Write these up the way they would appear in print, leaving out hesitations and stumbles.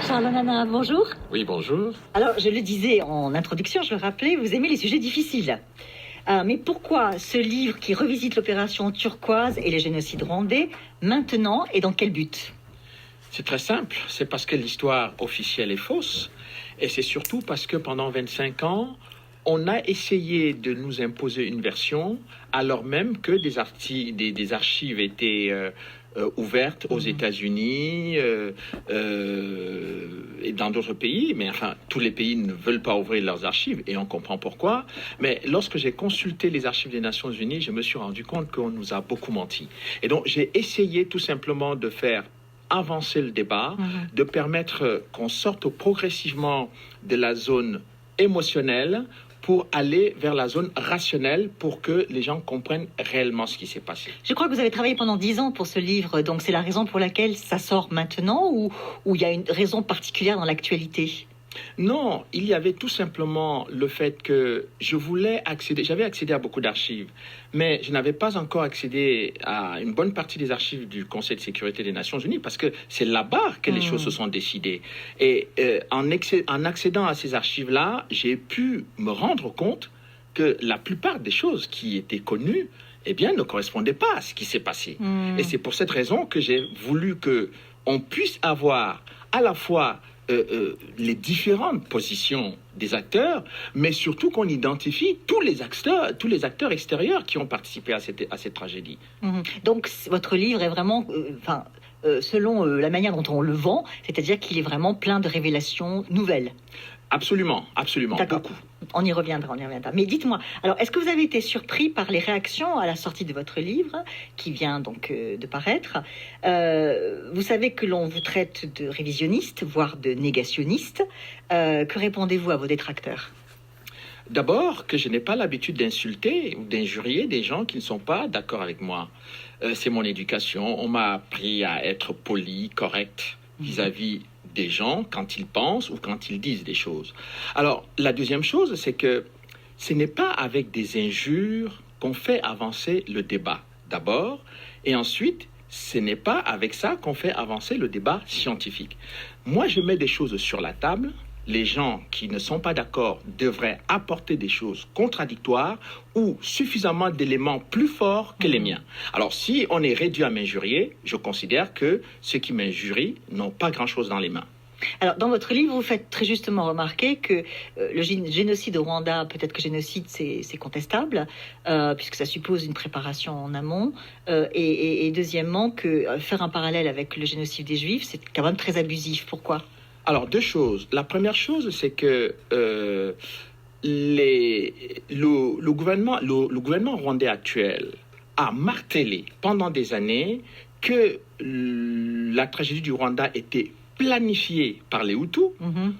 Charles Onana, bonjour. Oui, bonjour. Alors, je le disais en introduction, je le rappelais, vous aimez les sujets difficiles. Mais pourquoi ce livre qui revisite l'opération turquoise et les génocides rwandais, maintenant et dans quel but? C'est très simple, c'est parce que l'histoire officielle est fausse, et c'est surtout parce que pendant 25 ans, on a essayé de nous imposer une version, alors même que des archives étaient ouvertes aux États-Unis et dans d'autres pays, mais enfin, tous les pays ne veulent pas ouvrir leurs archives, et on comprend pourquoi. Mais lorsque j'ai consulté les archives des Nations Unies, je me suis rendu compte qu'on nous a beaucoup menti. Et donc, j'ai essayé tout simplement de faire avancer le débat, de permettre qu'on sorte progressivement de la zone émotionnelle pour aller vers la zone rationnelle pour que les gens comprennent réellement ce qui s'est passé. Je crois que vous avez travaillé pendant 10 ans pour ce livre, donc c'est la raison pour laquelle ça sort maintenant ou il y a une raison particulière dans l'actualité? Non, il y avait tout simplement le fait que j'avais accédé à beaucoup d'archives, mais je n'avais pas encore accédé à une bonne partie des archives du Conseil de sécurité des Nations Unies, parce que c'est là-bas que les choses se sont décidées. Et en accédant à ces archives-là, j'ai pu me rendre compte que la plupart des choses qui étaient connues, eh bien, ne correspondaient pas à ce qui s'est passé. Et c'est pour cette raison que j'ai voulu qu'on puisse avoir à la fois les différentes positions des acteurs, mais surtout qu'on identifie tous les acteurs extérieurs qui ont participé à cette tragédie. Donc votre livre est vraiment, selon la manière dont on le vend, c'est-à-dire qu'il est vraiment plein de révélations nouvelles. Absolument, absolument, beaucoup. On y reviendra. Mais dites-moi, alors, est-ce que vous avez été surpris par les réactions à la sortie de votre livre, qui vient donc de paraître? Vous savez que l'on vous traite de révisionniste, voire de négationniste. Que répondez-vous à vos détracteurs? D'abord, que je n'ai pas l'habitude d'insulter ou d'injurier des gens qui ne sont pas d'accord avec moi. C'est mon éducation. On m'a appris à être poli, correct vis-à-vis des gens quand ils pensent ou quand ils disent des choses. Alors, la deuxième chose, c'est que ce n'est pas avec des injures qu'on fait avancer le débat, d'abord, et ensuite, ce n'est pas avec ça qu'on fait avancer le débat scientifique. Moi, je mets des choses sur la table. Les gens qui ne sont pas d'accord devraient apporter des choses contradictoires ou suffisamment d'éléments plus forts que les miens. Alors, si on est réduit à m'injurier, je considère que ceux qui m'injurient n'ont pas grand-chose dans les mains. Alors, dans votre livre, vous faites très justement remarquer que le génocide au Rwanda, peut-être que génocide, c'est contestable, puisque ça suppose une préparation en amont. Et deuxièmement, que faire un parallèle avec le génocide des Juifs, c'est quand même très abusif. Pourquoi ? Alors, deux choses. La première chose, c'est que le gouvernement rwandais actuel a martelé pendant des années que la tragédie du Rwanda était planifiée par les Hutus,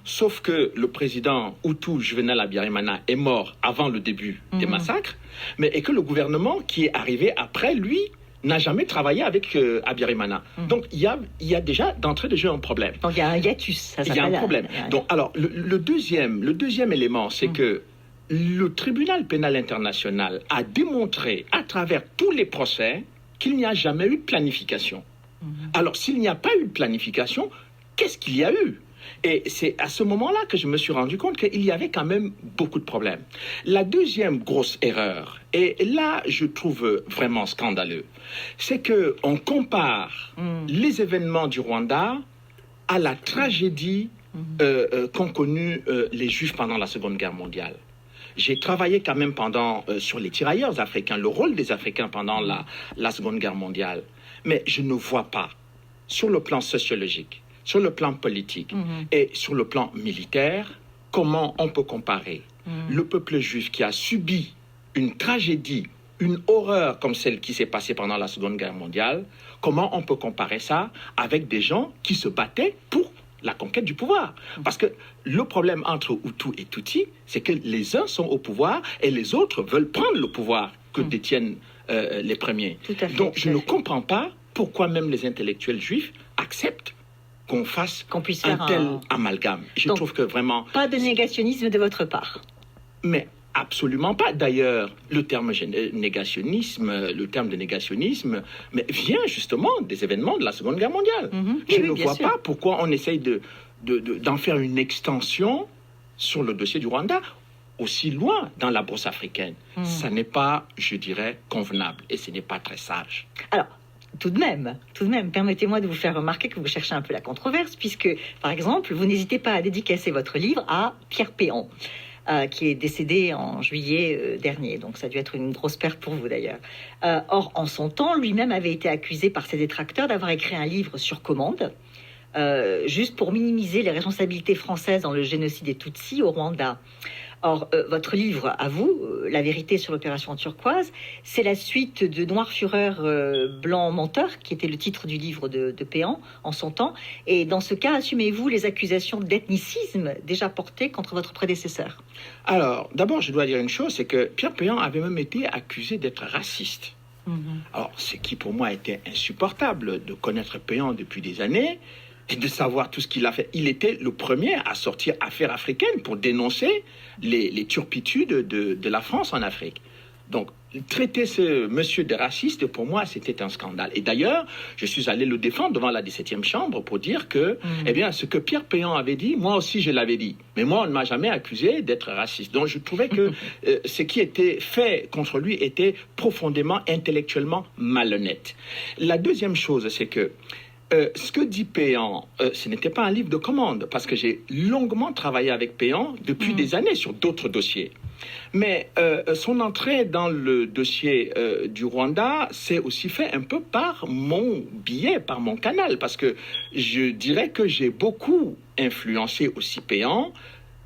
sauf que le président Hutu Juvenal Habyarimana est mort avant le début des massacres, et que le gouvernement qui est arrivé après lui n'a jamais travaillé avec Habyarimana. Donc, il y a déjà d'entrée de jeu un problème. Donc, il y a un hiatus. Il y a un problème. Donc, alors, le deuxième élément, c'est que le tribunal pénal international a démontré à travers tous les procès qu'il n'y a jamais eu de planification. Alors, s'il n'y a pas eu de planification, qu'est-ce qu'il y a eu ? Et c'est à ce moment-là que je me suis rendu compte qu'il y avait quand même beaucoup de problèmes. La deuxième grosse erreur, et là je trouve vraiment scandaleux, c'est qu'on compare les événements du Rwanda à la tragédie qu'ont connue les Juifs pendant la Seconde Guerre mondiale. J'ai travaillé quand même sur les tirailleurs africains, le rôle des Africains pendant la Seconde Guerre mondiale. Mais je ne vois pas, sur le plan sociologique, sur le plan politique et sur le plan militaire, comment on peut comparer le peuple juif qui a subi une tragédie, une horreur comme celle qui s'est passée pendant la Seconde Guerre mondiale, comment on peut comparer ça avec des gens qui se battaient pour la conquête du pouvoir. Parce que le problème entre Hutu et Tutsi, c'est que les uns sont au pouvoir et les autres veulent prendre le pouvoir que détiennent les premiers. Donc je ne comprends pas pourquoi même les intellectuels juifs acceptent qu'on puisse faire un tel amalgame. Je trouve que vraiment... Pas de négationnisme de votre part. Mais absolument pas. D'ailleurs, le terme de négationnisme vient justement des événements de la Seconde Guerre mondiale. Je ne vois pas pourquoi on essaye d'en faire une extension sur le dossier du Rwanda, aussi loin dans la bourse africaine. Ça n'est pas, je dirais, convenable et ce n'est pas très sage. Alors, tout de même, permettez-moi de vous faire remarquer que vous cherchez un peu la controverse, puisque, par exemple, vous n'hésitez pas à dédicacer votre livre à Pierre Péan, qui est décédé en juillet dernier. Donc, ça a dû être une grosse perte pour vous, d'ailleurs. Or, en son temps, lui-même avait été accusé par ses détracteurs d'avoir écrit un livre sur commande, juste pour minimiser les responsabilités françaises dans le génocide des Tutsis au Rwanda. Or, votre livre, à vous, La vérité sur l'opération turquoise, c'est la suite de Noir Fureur, Blanc Menteur, qui était le titre du livre de Péan en son temps. Et dans ce cas, assumez-vous les accusations d'ethnicisme déjà portées contre votre prédécesseur? Alors, d'abord, je dois dire une chose, c'est que Pierre Péan avait même été accusé d'être raciste. Alors, ce qui pour moi était insupportable de connaître Péan depuis des années, et de savoir tout ce qu'il a fait. Il était le premier à sortir Affaires africaines pour dénoncer les turpitudes de la France en Afrique. Donc, traiter ce monsieur de raciste, pour moi, c'était un scandale. Et d'ailleurs, je suis allé le défendre devant la 17e chambre pour dire que, eh bien, ce que Pierre Péan avait dit, moi aussi, je l'avais dit. Mais moi, on ne m'a jamais accusé d'être raciste. Donc, je trouvais que ce qui était fait contre lui était profondément, intellectuellement malhonnête. La deuxième chose, c'est que ce que dit Péan, ce n'était pas un livre de commande, parce que j'ai longuement travaillé avec Péan depuis des années sur d'autres dossiers. Mais son entrée dans le dossier du Rwanda s'est aussi fait un peu par mon biais, par mon canal, parce que je dirais que j'ai beaucoup influencé aussi Péan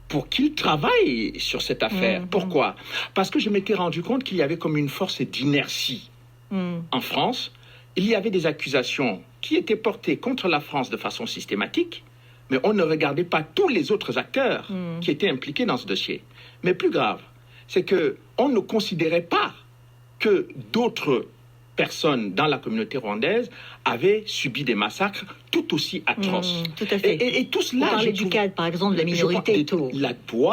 pour qu'il travaille sur cette affaire. Pourquoi? Parce que je m'étais rendu compte qu'il y avait comme une force d'inertie en France. Il y avait des accusations qui étaient portées contre la France de façon systématique, mais on ne regardait pas tous les autres acteurs qui étaient impliqués dans ce dossier. Mais plus grave, c'est qu'on ne considérait pas que d'autres personnes dans la communauté rwandaise avaient subi des massacres tout aussi atroces. Tout à fait. Et tout cela... Vous parlez du cas, par exemple, de la minorité Hutu.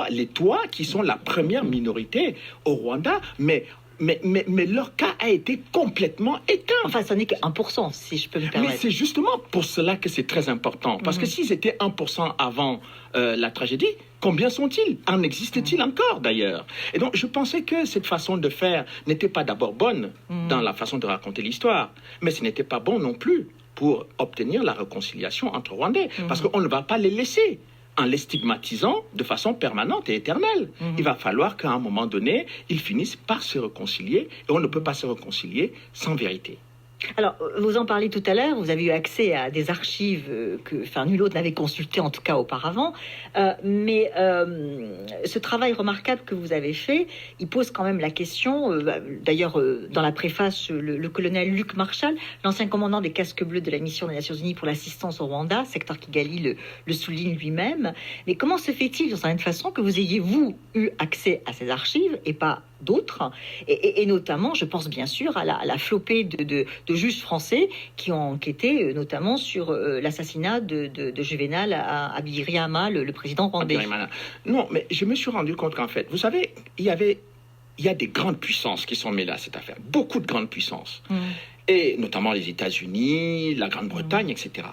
Les Touas, qui sont la première minorité au Rwanda, mais leur cas a été complètement éteint. Enfin, ça n'est que 1%, si je peux me permettre. Mais c'est justement pour cela que c'est très important. Parce que s'ils étaient 1% avant la tragédie, combien sont-ils? En existe-t-il encore, d'ailleurs? Et donc, je pensais que cette façon de faire n'était pas d'abord bonne dans la façon de raconter l'histoire, mais ce n'était pas bon non plus pour obtenir la réconciliation entre Rwandais. Parce qu'on ne va pas les laisser en les stigmatisant de façon permanente et éternelle. Il va falloir qu'à un moment donné, ils finissent par se réconcilier, et on ne peut pas se réconcilier sans vérité. Alors, vous en parlez tout à l'heure, vous avez eu accès à des archives que nul autre n'avait consultées, en tout cas auparavant, mais ce travail remarquable que vous avez fait, il pose quand même la question, d'ailleurs dans la préface, le colonel Luc Marshall, l'ancien commandant des casques bleus de la mission des Nations Unies pour l'assistance au Rwanda, secteur Kigali, le souligne lui-même, mais comment se fait-il, d'une certaine façon, que vous ayez, vous, eu accès à ces archives et pas d'autres, et notamment, je pense bien sûr à la flopée de juges français qui ont enquêté notamment sur l'assassinat de Juvénal à Biryama, le président rwandais. Non, mais je me suis rendu compte qu'en fait, vous savez, il y a des grandes puissances qui sont mêlées à cette affaire, beaucoup de grandes puissances, et notamment les États-Unis, la Grande-Bretagne, etc.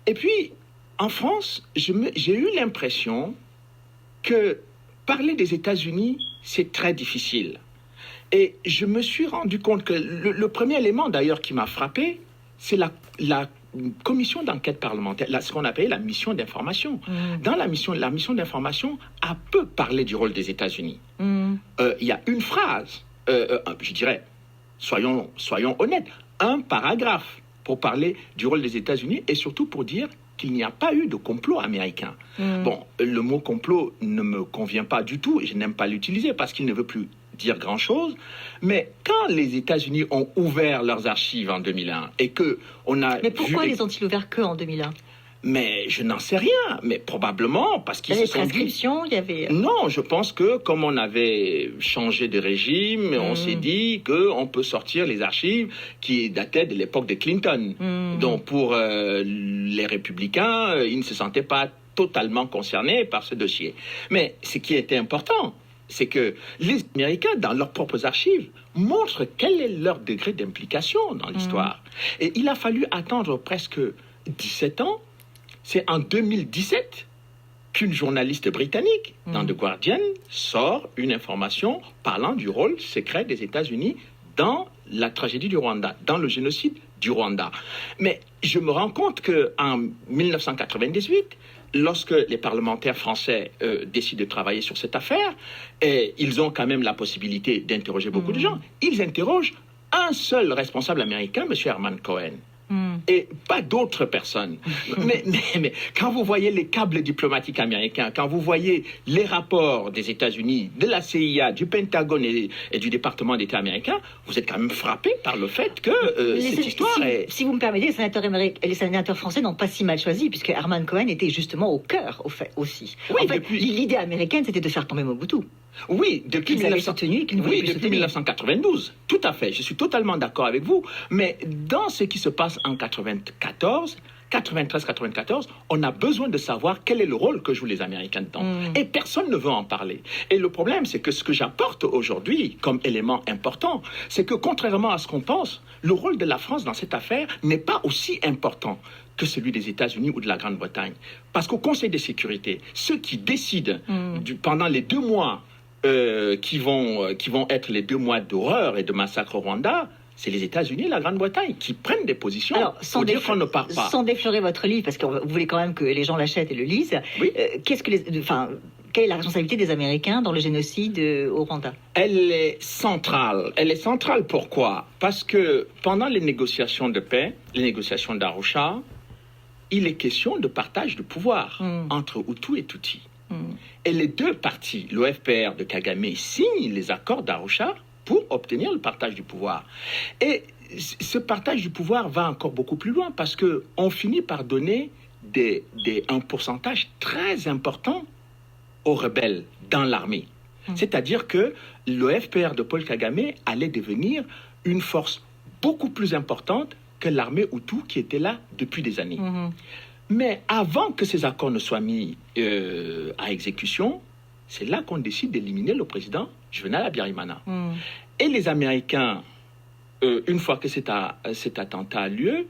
Et puis, en France, j'ai eu l'impression que parler des États-Unis, c'est très difficile. Et je me suis rendu compte que le premier élément, d'ailleurs, qui m'a frappé, c'est la commission d'enquête parlementaire, ce qu'on appelle la mission d'information. Dans la mission d'information a peu parlé du rôle des États-Unis. Il y a une phrase, je dirais, soyons honnêtes, un paragraphe pour parler du rôle des États-Unis et surtout pour dire qu'il n'y a pas eu de complot américain. Bon, le mot complot ne me convient pas du tout, et je n'aime pas l'utiliser parce qu'il ne veut plus dire grand-chose, mais quand les États-Unis ont ouvert leurs archives en 2001 et que on a... Mais pourquoi les ont-ils ouverts que en 2001 ? Mais je n'en sais rien, mais probablement parce qu'ils se sont dit... Il y avait... Non, je pense que comme on avait changé de régime, on s'est dit qu'on peut sortir les archives qui dataient de l'époque de Clinton. Donc pour les républicains, ils ne se sentaient pas totalement concernés par ce dossier. Mais ce qui était important, c'est que les Américains, dans leurs propres archives, montrent quel est leur degré d'implication dans l'histoire. Et il a fallu attendre presque 17 ans c'est en 2017 qu'une journaliste britannique, dans The Guardian, sort une information parlant du rôle secret des États-Unis dans la tragédie du Rwanda, dans le génocide du Rwanda. Mais je me rends compte qu'en 1998, lorsque les parlementaires français décident de travailler sur cette affaire, et ils ont quand même la possibilité d'interroger beaucoup de gens, ils interrogent un seul responsable américain, M. Herman Cohen. Et pas d'autres personnes. mais quand vous voyez les câbles diplomatiques américains, quand vous voyez les rapports des États-Unis, de la CIA, du Pentagone et du département d'État américain, vous êtes quand même frappé par le fait que cette histoire est... Si vous me permettez, les sénateurs français n'ont pas si mal choisi, puisque Herman Cohen était justement au cœur, au fait, aussi. Oui, en fait, l'idée américaine, c'était de faire tomber Mobutu. Oui, depuis, 1992, tout à fait, je suis totalement d'accord avec vous, mais dans ce qui se passe en 93-94, on a besoin de savoir quel est le rôle que jouent les Américains dedans. Et personne ne veut en parler. Et le problème, c'est que ce que j'apporte aujourd'hui comme élément important, c'est que contrairement à ce qu'on pense, le rôle de la France dans cette affaire n'est pas aussi important que celui des États-Unis ou de la Grande-Bretagne. Parce qu'au Conseil de sécurité, ceux qui décident pendant les 2 mois qui vont être les 2 mois d'horreur et de massacre au Rwanda, c'est les États-Unis et la Grande-Bretagne qui prennent des positions pour dire qu'on ne part pas. Sans déflorer votre livre, parce que vous voulez quand même que les gens l'achètent et le lisent, oui. Quelle est la responsabilité des Américains dans le génocide au Rwanda? Elle est centrale. Elle est centrale pourquoi? Parce que pendant les négociations de paix, les négociations d'Arusha, il est question de partage de pouvoir entre Hutu et Tutsi. Et les deux parties, l'OFPR de Kagame, signent les accords d'Arusha pour obtenir le partage du pouvoir. Et ce partage du pouvoir va encore beaucoup plus loin parce qu'on finit par donner un pourcentage très important aux rebelles dans l'armée. C'est-à-dire que l'OFPR de Paul Kagame allait devenir une force beaucoup plus importante que l'armée Hutu qui était là depuis des années. Mais avant que ces accords ne soient mis à exécution, c'est là qu'on décide d'éliminer le président Juvenal Habyarimana. Et les Américains, une fois que cet attentat a lieu,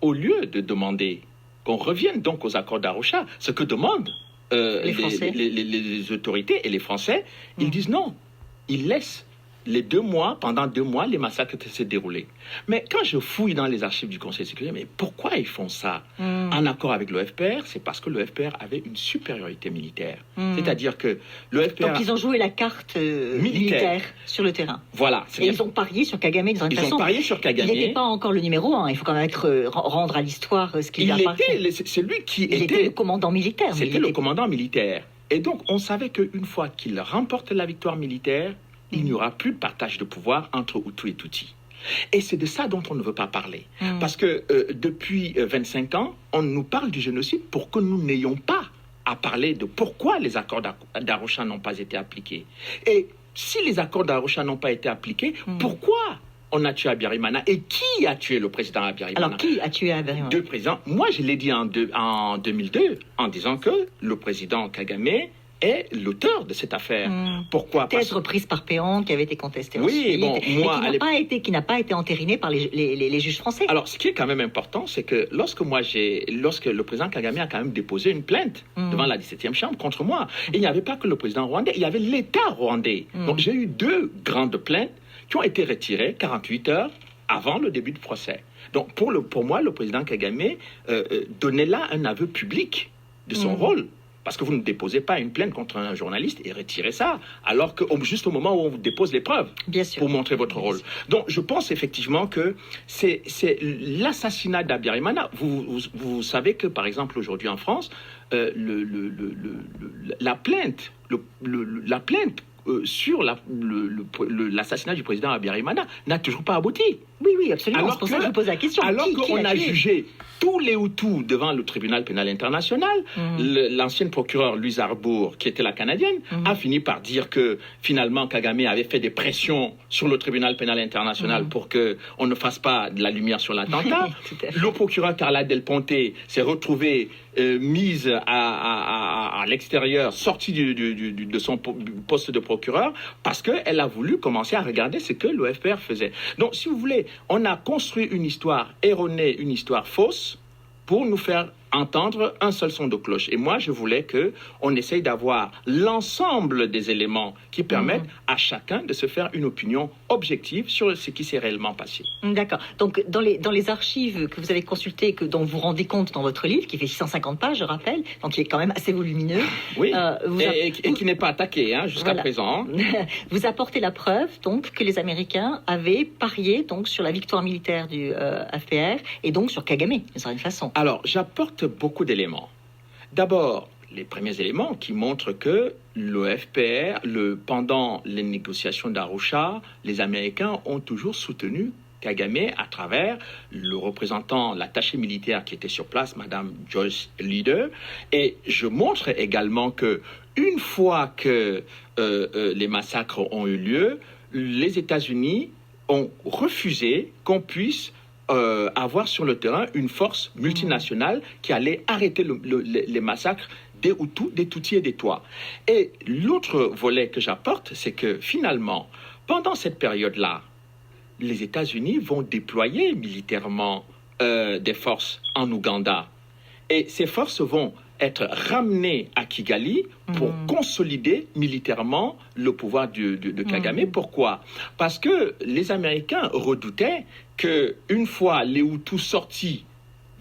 au lieu de demander qu'on revienne donc aux accords d'Arusha, ce que demandent les autorités et les Français, ils disent non, ils laissent pendant 2 mois, les massacres se dérouler. Mais quand je fouille dans les archives du Conseil de sécurité, mais pourquoi ils font ça en accord avec l'OFPR? C'est parce que l'OFPR avait une supériorité militaire. C'est-à-dire que l'OFPR... Donc ils ont joué la carte militaire sur le terrain. Voilà. Et ils ont parié sur Kagame d'une certaine façon. Ils ont parié sur Kagame. Il n'était pas encore le numéro 1. Il faut quand même rendre à l'histoire ce qu'il a fait. C'est lui qui était le commandant militaire. C'était le commandant militaire. Et donc on savait qu'une fois qu'il remporte la victoire militaire, il n'y aura plus de partage de pouvoir entre Hutu et Tutsi. Et c'est de ça dont on ne veut pas parler. Parce que depuis 25 ans, on nous parle du génocide pour que nous n'ayons pas à parler de pourquoi les accords d'Arusha n'ont pas été appliqués. Et si les accords d'Arusha n'ont pas été appliqués, pourquoi on a tué Habyarimana? Et qui a tué le président Habyarimana? Alors, qui a tué Habyarimana? 2 présidents. Moi, je l'ai dit en 2002, en disant que le président Kagame est l'auteur de cette affaire. Pourquoi? Thèse reprise par Péon, qui avait été contestée ensuite, qui n'a pas été entérinée par les juges français. Alors, ce qui est quand même important, c'est que lorsque le président Kagame a quand même déposé une plainte devant la 17e chambre contre moi, il n'y avait pas que le président rwandais, il y avait l'État rwandais. Donc, j'ai eu 2 grandes plaintes qui ont été retirées 48 heures avant le début du procès. Donc, pour moi, le président Kagame donnait là un aveu public de son rôle. Parce que vous ne déposez pas une plainte contre un journaliste et retirez ça, alors que juste au moment où on vous dépose les preuves pour montrer votre rôle. Donc, je pense effectivement que c'est l'assassinat d'Habyarimana. Vous savez que, par exemple, aujourd'hui en France, la plainte sur l'assassinat du président Habyarimana n'a toujours pas abouti. Oui, absolument. C'est pour ça que je vous pose la question. Alors qu'on a jugé tous les Hutus devant le tribunal pénal international, l'ancienne procureure Louise Arbour, qui était la Canadienne, a fini par dire que finalement Kagame avait fait des pressions sur le tribunal pénal international pour qu'on ne fasse pas de la lumière sur l'attentat. Le procureur Carla Del Ponte s'est retrouvée mise à l'extérieur, sortie de son poste de procureur, parce qu'elle a voulu commencer à regarder ce que l'OFPR faisait. Donc, si vous voulez, on a construit une histoire erronée, une histoire fausse, pour nous faire entendre un seul son de cloche. Et moi, je voulais qu'on essaye d'avoir l'ensemble des éléments qui permettent à chacun de se faire une opinion objective sur ce qui s'est réellement passé. D'accord. Donc, dans les archives que vous avez consultées, dont vous vous rendez compte dans votre livre, qui fait 650 pages, je rappelle, donc qui est quand même assez volumineux. Oui, et qui n'est pas attaqué jusqu'à présent. Vous apportez la preuve, donc, que les Américains avaient parié donc, sur la victoire militaire du FPR et donc sur Kagame, d'une certaine façon. Alors, j'apporte beaucoup d'éléments. D'abord, les premiers éléments qui montrent que le FPR, pendant les négociations d'Arusha, les Américains ont toujours soutenu Kagame à travers le représentant, l'attaché militaire qui était sur place, Madame Joyce Leader. Et je montre également que une fois que les massacres ont eu lieu, les États-Unis ont refusé qu'on puisse avoir sur le terrain une force multinationale qui allait arrêter les massacres des Hutus, des Tutsis et des Twa. Et l'autre volet que j'apporte, c'est que finalement, pendant cette période-là, les États-Unis vont déployer militairement des forces en Ouganda. Et ces forces vont être ramenées à Kigali pour consolider militairement le pouvoir de Kagame. Pourquoi? Parce que les Américains redoutaient qu'une fois les Hutus sortis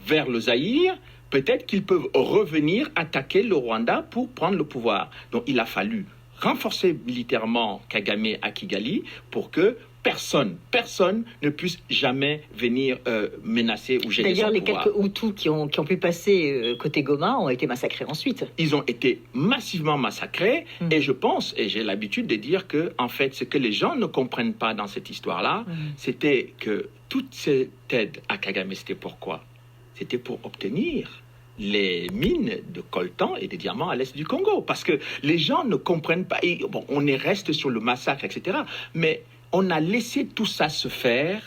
vers le Zaïre, peut-être qu'ils peuvent revenir attaquer le Rwanda pour prendre le pouvoir. Donc il a fallu renforcer militairement Kagame à Kigali pour que personne ne puisse jamais venir menacer ou gêner son pouvoir. D'ailleurs, les quelques Hutus qui ont pu passer côté Goma ont été massacrés ensuite. Ils ont été massivement massacrés et je pense, et j'ai l'habitude de dire que, en fait, ce que les gens ne comprennent pas dans cette histoire-là, c'était que toute cette aide à Kagame, c'était pourquoi? C'était pour obtenir les mines de coltan et des diamants à l'est du Congo. Parce que les gens ne comprennent pas. Et, bon, on reste sur le massacre, etc. Mais on a laissé tout ça se faire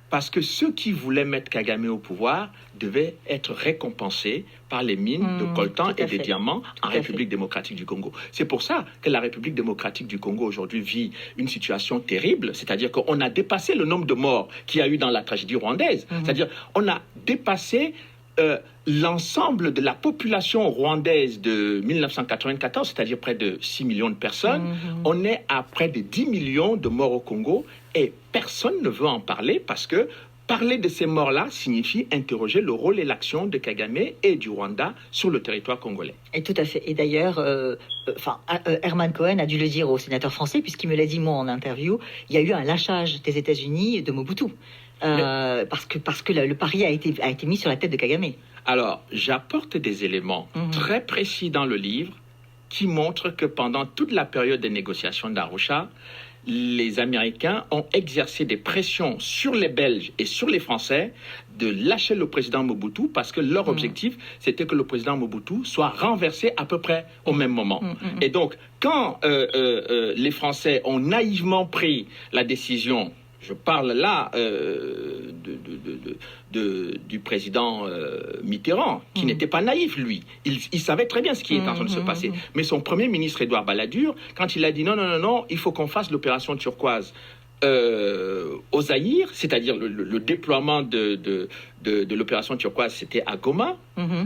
parce que ceux qui voulaient mettre Kagame au pouvoir devaient être récompensés par les mines de coltan et des diamants en République démocratique du Congo. C'est pour ça que la République démocratique du Congo aujourd'hui vit une situation terrible, c'est-à-dire qu'on a dépassé le nombre de morts qu'il y a eu dans la tragédie rwandaise. C'est-à-dire on a dépassé l'ensemble de la population rwandaise de 1994, c'est-à-dire près de 6 millions de personnes, on est à près de 10 millions de morts au Congo et personne ne veut en parler parce que parler de ces morts-là signifie interroger le rôle et l'action de Kagame et du Rwanda sur le territoire congolais. Et tout à fait. Et d'ailleurs, Herman Cohen a dû le dire au sénateur français, puisqu'il me l'a dit moi en interview, il y a eu un lâchage des États-Unis de Mobutu. Parce que le pari a été mis sur la tête de Kagame. Alors, j'apporte des éléments très précis dans le livre qui montrent que pendant toute la période des négociations d'Arusha, les Américains ont exercé des pressions sur les Belges et sur les Français de lâcher le président Mobutu parce que leur objectif, c'était que le président Mobutu soit renversé à peu près au même moment. Et donc, quand les Français ont naïvement pris la décision, je parle là du président Mitterrand, qui n'était pas naïf, lui. Il savait très bien ce qui est en train de se passer. Mais son premier ministre, Édouard Balladur, quand il a dit non, il faut qu'on fasse l'opération turquoise au Zaïre, c'est-à-dire le déploiement de l'opération turquoise, c'était à Goma,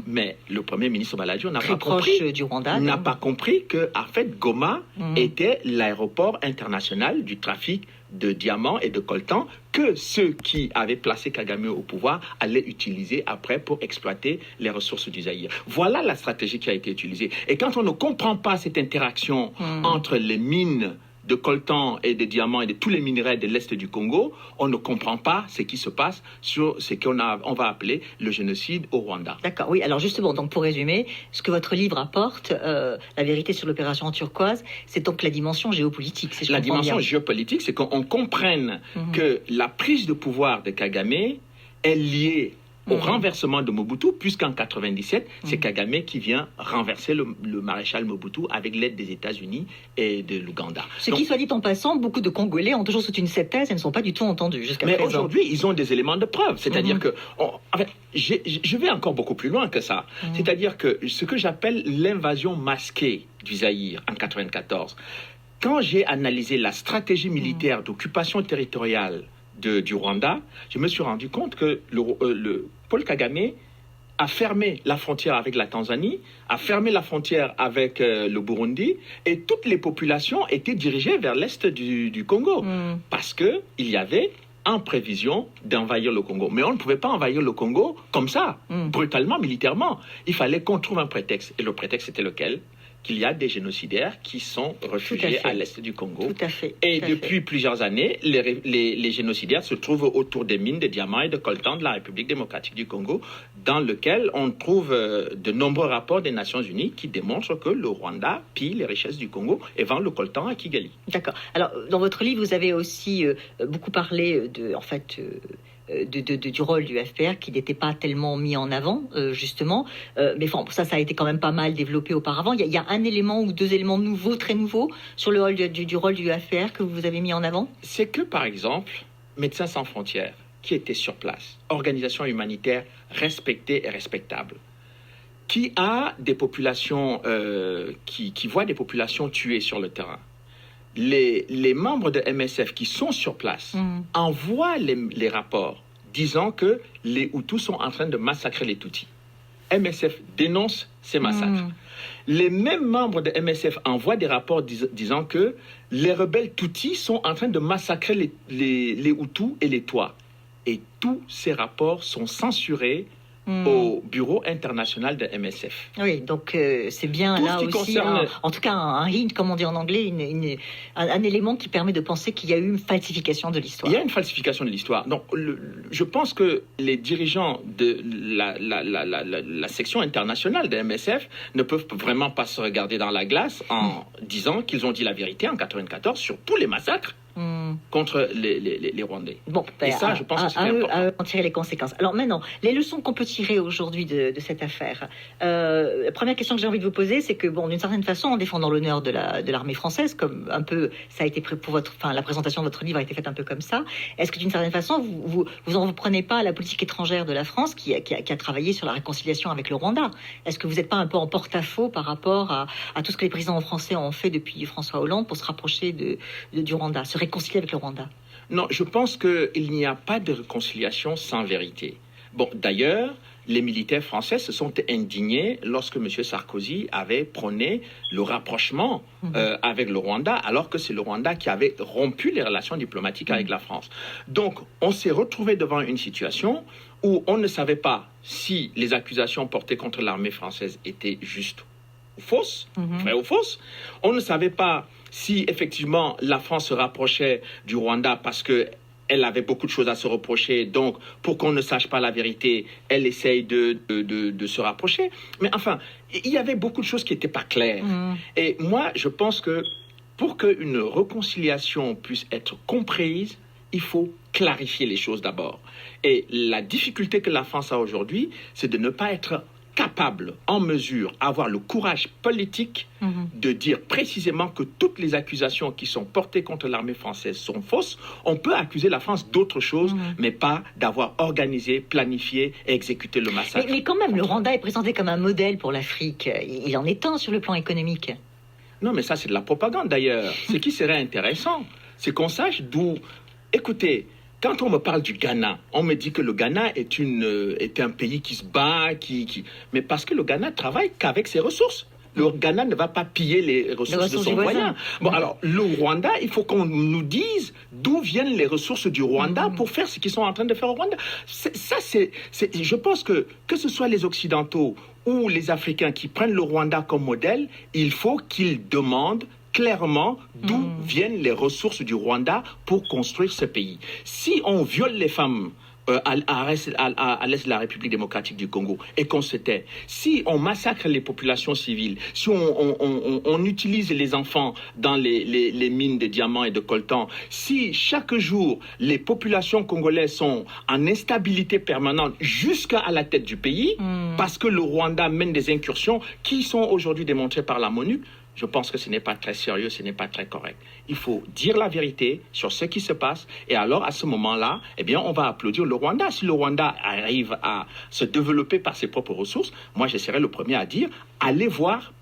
mais le premier ministre Balladur n'a pas compris, du Rwanda, n'a pas compris que, en fait, Goma était l'aéroport international du trafic de diamants et de coltan que ceux qui avaient placé Kagame au pouvoir allaient utiliser après pour exploiter les ressources du Zaïre. Voilà la stratégie qui a été utilisée. Et quand on ne comprend pas cette interaction entre les mines de coltan et de diamants et de tous les minerais de l'Est du Congo, on ne comprend pas ce qui se passe sur ce qu'on va appeler le génocide au Rwanda. D'accord, oui. Alors justement, donc pour résumer, ce que votre livre apporte, la vérité sur l'opération turquoise, c'est donc la dimension géopolitique. Si je la comprends dimension bien. géopolitique, c'est qu'on comprenne que la prise de pouvoir de Kagame est liée au renversement de Mobutu, puisqu'en 97, c'est Kagame qui vient renverser le maréchal Mobutu avec l'aide des États-Unis et de l'Ouganda. Qui, soit dit en passant, beaucoup de Congolais ont toujours soutenu cette thèse et ne sont pas du tout entendus jusqu'à présent. Mais aujourd'hui, ils ont des éléments de preuve. C'est-à-dire que... en fait, je vais encore beaucoup plus loin que ça. C'est-à-dire que ce que j'appelle l'invasion masquée du Zaïre en 94, quand j'ai analysé la stratégie militaire d'occupation territoriale du Rwanda, je me suis rendu compte que Paul Kagame a fermé la frontière avec la Tanzanie, a fermé la frontière avec le Burundi, et toutes les populations étaient dirigées vers l'est du Congo, parce qu'il y avait en prévision d'envahir le Congo. Mais on ne pouvait pas envahir le Congo comme ça, brutalement, militairement. Il fallait qu'on trouve un prétexte. Et le prétexte, c'était lequel? Qu'il y a des génocidaires qui sont réfugiés à l'est du Congo. Tout à fait. Et depuis plusieurs années, les génocidaires se trouvent autour des mines de diamants et de coltan de la République démocratique du Congo, dans lequel on trouve de nombreux rapports des Nations Unies qui démontrent que le Rwanda pille les richesses du Congo et vend le coltan à Kigali. D'accord. Alors, dans votre livre, vous avez aussi beaucoup parlé du rôle du FPR qui n'était pas tellement mis en avant, justement. Mais bon, ça a été quand même pas mal développé auparavant. Il y a un élément ou deux éléments nouveaux, très nouveaux, sur le rôle du rôle du FPR que vous avez mis en avant? C'est que, par exemple, Médecins sans frontières, qui était sur place, organisation humanitaire respectée et respectable, qui a des populations, qui voit des populations tuées sur le terrain. Les membres de MSF qui sont sur place envoient les rapports disant que les Hutus sont en train de massacrer les Tutsis. MSF dénonce ces massacres. Les mêmes membres de MSF envoient des rapports disant que les rebelles Tutsis sont en train de massacrer les Hutus et les Twa. Et tous ces rapports sont censurés au bureau international de MSF. Oui, donc c'est bien tout là aussi, concerne... en tout cas un hint, comme on dit en anglais, un élément qui permet de penser qu'il y a eu une falsification de l'histoire. Il y a une falsification de l'histoire. Donc, je pense que les dirigeants de la section internationale de MSF ne peuvent vraiment pas se regarder dans la glace en disant qu'ils ont dit la vérité en 1994 sur tous les massacres contre les Rwandais. Bon, et ça, je pense que c'est important. À en tirer les conséquences. Alors maintenant, les leçons qu'on peut tirer aujourd'hui de cette affaire. La première question que j'ai envie de vous poser, c'est que, bon, d'une certaine façon, en défendant l'honneur de l'armée française, comme un peu ça a été pris pour la présentation de votre livre a été faite un peu comme ça. Est-ce que d'une certaine façon, vous en prenez pas à la politique étrangère de la France qui a travaillé sur la réconciliation avec le Rwanda? Est-ce que vous n'êtes pas un peu en porte-à-faux par rapport à tout ce que les présidents français ont fait depuis François Hollande pour se rapprocher du Rwanda, se réconcilier avec le Rwanda? Non, je pense qu'il n'y a pas de réconciliation sans vérité. Bon, d'ailleurs, les militaires français se sont indignés lorsque M. Sarkozy avait prôné le rapprochement avec le Rwanda, alors que c'est le Rwanda qui avait rompu les relations diplomatiques avec la France. Donc, on s'est retrouvé devant une situation où on ne savait pas si les accusations portées contre l'armée française étaient justes ou fausses, vraies ou fausses. On ne savait pas si effectivement la France se rapprochait du Rwanda parce qu'elle avait beaucoup de choses à se reprocher, donc pour qu'on ne sache pas la vérité, elle essaye de se rapprocher. Mais enfin, il y avait beaucoup de choses qui n'étaient pas claires. Et moi, je pense que pour qu'une réconciliation puisse être comprise, il faut clarifier les choses d'abord. Et la difficulté que la France a aujourd'hui, c'est de ne pas être capable, en mesure, avoir le courage politique de dire précisément que toutes les accusations qui sont portées contre l'armée française sont fausses. On peut accuser la France d'autre chose, mais pas d'avoir organisé, planifié et exécuté le massacre. Mais quand même, le Rwanda est présenté comme un modèle pour l'Afrique. Il en est un sur le plan économique. Non, mais ça, c'est de la propagande d'ailleurs. Ce qui serait intéressant, c'est qu'on sache d'où... Écoutez, quand on me parle du Ghana, on me dit que le Ghana est un pays qui se bat, mais parce que le Ghana travaille qu'avec ses ressources. Le Ghana ne va pas piller les ressources de son voisin. Bon, alors, le Rwanda, il faut qu'on nous dise d'où viennent les ressources du Rwanda pour faire ce qu'ils sont en train de faire au Rwanda. Je pense que ce soit les Occidentaux ou les Africains qui prennent le Rwanda comme modèle, il faut qu'ils demandent clairement d'où viennent les ressources du Rwanda pour construire ce pays. Si on viole les femmes à l'est de la République démocratique du Congo et qu'on se tait, si on massacre les populations civiles, si on utilise les enfants dans les mines de diamants et de coltan, si chaque jour les populations congolaises sont en instabilité permanente jusqu'à la tête du pays, parce que le Rwanda mène des incursions qui sont aujourd'hui démontrées par la MONUC, je pense que ce n'est pas très sérieux, ce n'est pas très correct. Il faut dire la vérité sur ce qui se passe et alors à ce moment-là, eh bien, on va applaudir le Rwanda. Si le Rwanda arrive à se développer par ses propres ressources, moi je serai le premier à dire, allez voir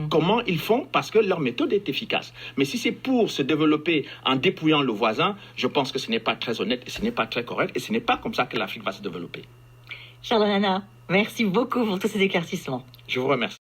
comment ils font parce que leur méthode est efficace. Mais si c'est pour se développer en dépouillant le voisin, je pense que ce n'est pas très honnête et ce n'est pas très correct et ce n'est pas comme ça que l'Afrique va se développer. Charles Onana, Merci beaucoup pour tous ces éclaircissements. Je vous remercie.